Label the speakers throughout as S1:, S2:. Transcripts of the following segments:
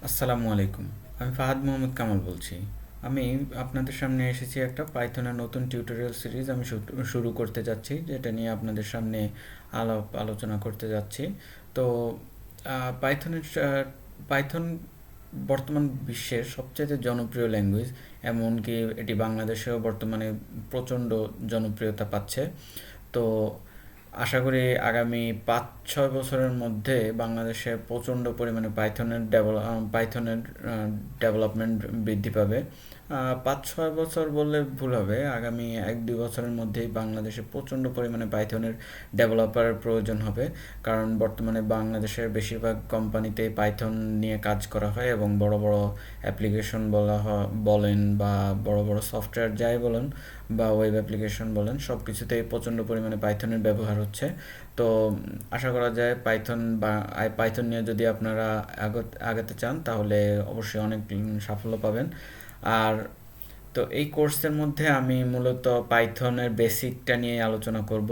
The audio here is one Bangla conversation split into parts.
S1: আসসালামু আলাইকুম। আমি ফাহাদ মোহাম্মদ কামাল বলছি। আমি আপনাদের সামনে এসেছি একটা পাইথনের নতুন টিউটোরিয়াল সিরিজ আমি শুরু করতে যাচ্ছি, যেটা নিয়ে আপনাদের সামনে আলোচনা করতে যাচ্ছি। তো পাইথনের পাইথন বর্তমান বিশ্বের সবচেয়ে জনপ্রিয় ল্যাঙ্গুয়েজ, এমনকি এটি বাংলাদেশেও বর্তমানে প্রচণ্ড জনপ্রিয়তা পাচ্ছে। তো আশা করি আগামী 5-6 বছরের মধ্যে বাংলাদেশে প্রচণ্ড পরিমাণে পাইথনের ডেভেলপমেন্ট বৃদ্ধি পাবে। 5-6 বছর বললে ভুল হবে, আগামী 1-2 বছরের মধ্যেই বাংলাদেশে প্রচণ্ড পরিমাণে পাইথনের ডেভেলপারের প্রয়োজন হবে। কারণ বর্তমানে বাংলাদেশের বেশিরভাগ কোম্পানিতেই পাইথন নিয়ে কাজ করা হয়, এবং বড় বড় অ্যাপ্লিকেশন বলেন বা বড় বড় সফটওয়্যার যাই বলেন বা ওয়েব অ্যাপ্লিকেশন বলেন, সব কিছুতেই প্রচণ্ড পরিমাণে পাইথনের ব্যবহার হচ্ছে। তো আশা করা যায় পাইথন নিয়ে যদি আপনারা আগাতে চান তাহলে অবশ্যই অনেক সাফল্য পাবেন। আর তো এই কোর্সের মধ্যে আমি মূলত পাইথনের বেসিকটা নিয়ে আলোচনা করব,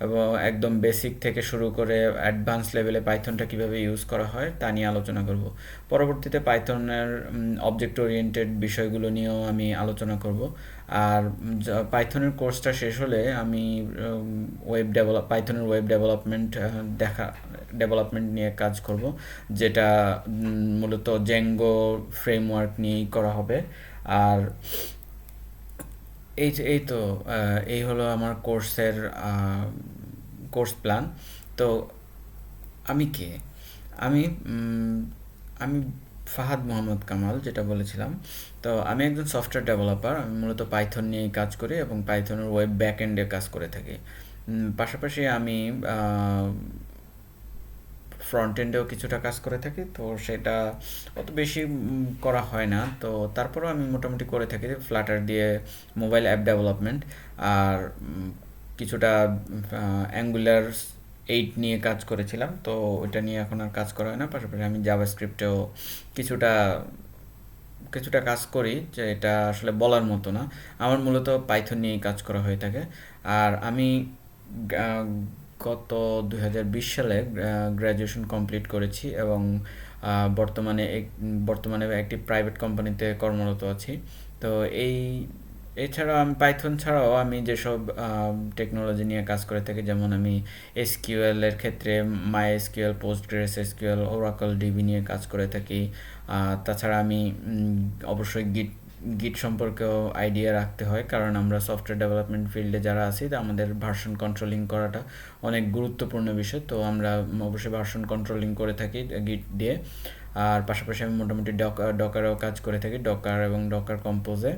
S1: এবং একদম বেসিক থেকে শুরু করে অ্যাডভান্স লেভেলে পাইথনটা কিভাবে ইউজ করা হয় তা নিয়ে আলোচনা করব। পরবর্তীতে পাইথনের অবজেক্ট ওরিয়েন্টেড বিষয়গুলো নিয়েও আমি আলোচনা করব। আর পাইথনের কোর্সটা শেষ হলে আমি পাইথনের ওয়েব ডেভেলপমেন্ট নিয়ে কাজ করব, যেটা মূলত জেঙ্গো ফ্রেমওয়ার্ক নিয়েই করা হবে। আর এই তো এই হলো আমার কোর্স প্ল্যান। তো আমি কে? আমি উম, আমি ফাহাদ মোহাম্মদ কামাল, যেটা বলেছিলাম। তো আমি একজন সফটওয়্যার ডেভেলপার। আমি মূলত পাইথন নিয়ে কাজ করি এবং পাইথনের ওয়েব ব্যাক এন্ডে কাজ করে থাকি। পাশাপাশি আমি ফ্রন্ট এন্ডেও কিছুটা কাজ করে থাকি, তো সেটা অত বেশি করা হয় না। তো তারপরেও আমি মোটামুটি করে থাকি ফ্লাটার দিয়ে মোবাইল অ্যাপ ডেভেলপমেন্ট। আর কিছুটা অ্যাঙ্গুলার 8 নিয়ে কাজ করেছিলাম, তো ওইটা নিয়ে এখন আর কাজ করা হয় না। পাশাপাশি আমি জাভাস্ক্রিপ্টেও কিছুটা কিছুটা কাজ করি, যে এটা আসলে বলার মতো না। আমার মূলত পাইথন নিয়েই কাজ করা হয়ে থাকে। আর আমি আহ, গত 2020 সালে গ্র্যাজুয়েশন কমপ্লিট করেছি, এবং বর্তমানে একটি প্রাইভেট কোম্পানিতে কর্মরত আছি। তো এই এছাড়াও আমি পাইথন ছাড়াও আমি যেসব টেকনোলজি নিয়ে কাজ করে থাকি, যেমন আমি এসকিউএল এর ক্ষেত্রে MySQL, PostgreSQL, Oracle DB নিয়ে কাজ করে থাকি। তাছাড়া আমি অবশ্যই গিট সম্পর্কেও আইডিয়া রাখতে হয়, কারণ আমরা সফটওয়্যার ডেভেলপমেন্ট ফিল্ডে যারা আছি, তা আমাদের ভার্সন কন্ট্রোলিং করাটা অনেক গুরুত্বপূর্ণ বিষয়। তো আমরা অবশ্যই ভার্সন কন্ট্রোলিং করে থাকি গিট দিয়ে। আর পাশাপাশি আমি মোটামুটি ডকারেও কাজ করে থাকি, ডকার এবং ডকার কম্পোজে।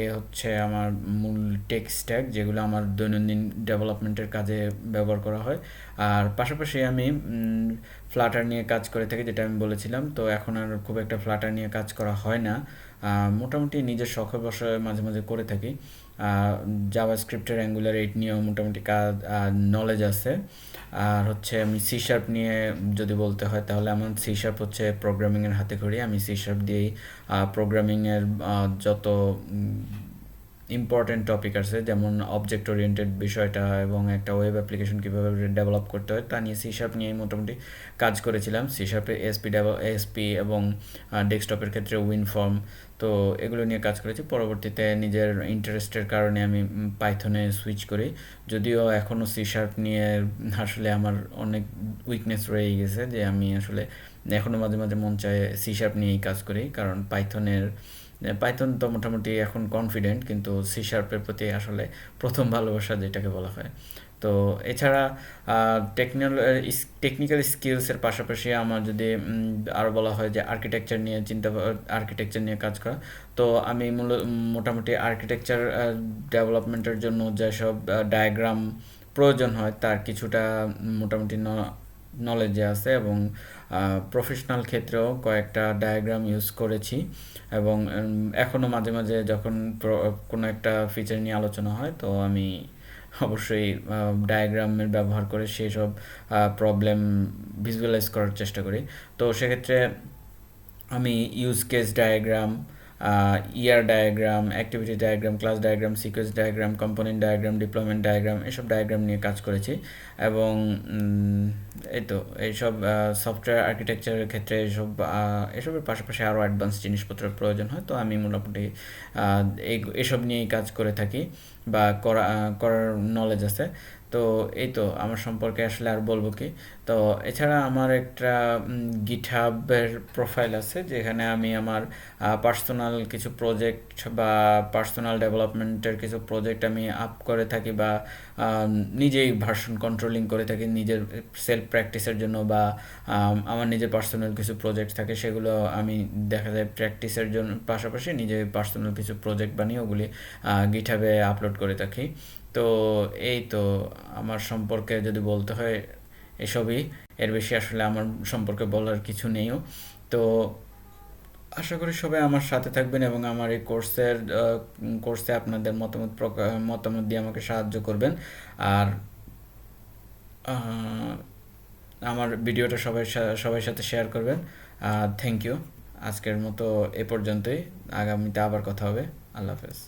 S1: এই হচ্ছে আমার মূল টেক স্ট্যাক, যেগুলো আমার দৈনন্দিন ডেভেলপমেন্টের কাজে ব্যবহার করা হয়। আর পাশাপাশি আমি ফ্লাটার নিয়ে কাজ করে থাকি, যেটা আমি বলেছিলাম। তো এখন আর খুব একটা ফ্লাটার নিয়ে কাজ করা হয় না। মোটামুটি নিজের শখের বসে মাঝে মাঝে করে থাকি। জাভাস্ক্রিপ্টের অ্যাঙ্গুলার 8 নিয়েও মোটামুটি কাজ নলেজ আছে। আর হচ্ছে আমি সি শার্প নিয়ে যদি বলতে হয়, তাহলে আমার সি শার্প হচ্ছে প্রোগ্রামিংয়ের হাতে খড়ি। আমি সি শার্প দিয়েই প্রোগ্রামিংয়ের যত ইম্পর্টেন্ট টপিক আছে, যেমন অবজেক্ট ওরিয়েন্টেড বিষয়টা এবং একটা ওয়েব অ্যাপ্লিকেশন কীভাবে ডেভেলপ করতে হয়, তা নিয়ে সি শার্প নিয়েই মোটামুটি কাজ করেছিলাম। সি শার্পে এএসপি এবং ডেস্কটপের ক্ষেত্রে উইনফর্ম, তো এগুলো নিয়ে কাজ করেছি। পরবর্তীতে নিজের ইন্টারেস্টের কারণে আমি পাইথনে সুইচ করি, যদিও এখনও সি শার্প নিয়ে আসলে আমার অনেক উইকনেস রয়ে গেছে, যে আমি আসলে এখনও মাঝে মাঝে মন চায় সি শার্প নিয়েই কাজ করি। কারণ পাইথন তো মোটামুটি এখন কনফিডেন্ট, কিন্তু সি শার্পের প্রতি আসলে প্রথম ভালোবাসা যেটাকে বলা হয়। তো এছাড়া টেকনিক্যাল স্কিলসের পাশাপাশি আমার যদি আরও বলা হয় যে আর্কিটেকচার নিয়ে কাজ করা, তো আমি মোটামুটি আর্কিটেকচার ডেভেলপমেন্টের জন্য যেসব ডায়াগ্রাম প্রয়োজন হয়, তার কিছুটা মোটামুটি নলেজে আছে, এবং প্রফেশনাল ক্ষেত্রেও কয়েকটা ডায়াগ্রাম ইউজ করেছি। এবং এখনও মাঝে মাঝে যখন কোনো একটা ফিচার নিয়ে আলোচনা হয়, তো আমি অবশ্যই ডায়াগ্রামের ব্যবহার করে সেই সব প্রবলেম ভিজুয়ালাইজ করার চেষ্টা করি। তো সেক্ষেত্রে আমি use case diagram, ER diagram, activity diagram, class diagram, sequence diagram, component diagram, deployment diagram, এসব ডায়াগ্রাম নিয়ে কাজ করেছি। এবং এই তো এইসব সফটওয়্যার আর্কিটেকচারের ক্ষেত্রে এসবের পাশাপাশি আরও অ্যাডভান্স জিনিসপত্রের প্রয়োজন হয়, তো আমি মোটামুটি এসব নিয়েই কাজ করে থাকি বা করার নলেজ আছে। তো এই তো আমার সম্পর্কে আসলে আর বলবো কি। তো এছাড়া আমার একটা গিটহাবের প্রোফাইল আছে, যেখানে আমি আমার পার্সোনাল কিছু প্রজেক্ট বা পার্সোনাল ডেভেলপমেন্টের কিছু প্রজেক্ট আমি আপ করে থাকি, বা নিজেই ভার্সন কন্ট্রোলিং করে থাকি নিজের সেলফ প্র্যাকটিসের জন্য, বা আমার নিজের পার্সোনাল কিছু প্রজেক্ট থাকে, সেগুলো আমি দেখা যায় প্র্যাকটিসের জন্য পাশাপাশি নিজে পার্সোনাল কিছু প্রজেক্ট বানিয়ে ওগুলি গিটহাবে আপলোড করে থাকি। তো এই তো আমার সম্পর্কে যদি বলতে হয় এসবই, এর বেশি আসলে আমার সম্পর্কে বলার কিছু নেইও। তো আশা করি সবাই আমার সাথে থাকবেন এবং আমার এই কোর্সে আপনাদের মতামত দিয়ে আমাকে সাহায্য করবেন। আর আহ, আমার ভিডিওটা সবার সাথে শেয়ার করবেন। Thank you. আজকের মতো এ পর্যন্তই। আগামীতে আবার কথা হবে। আল্লাহ হাফেজ।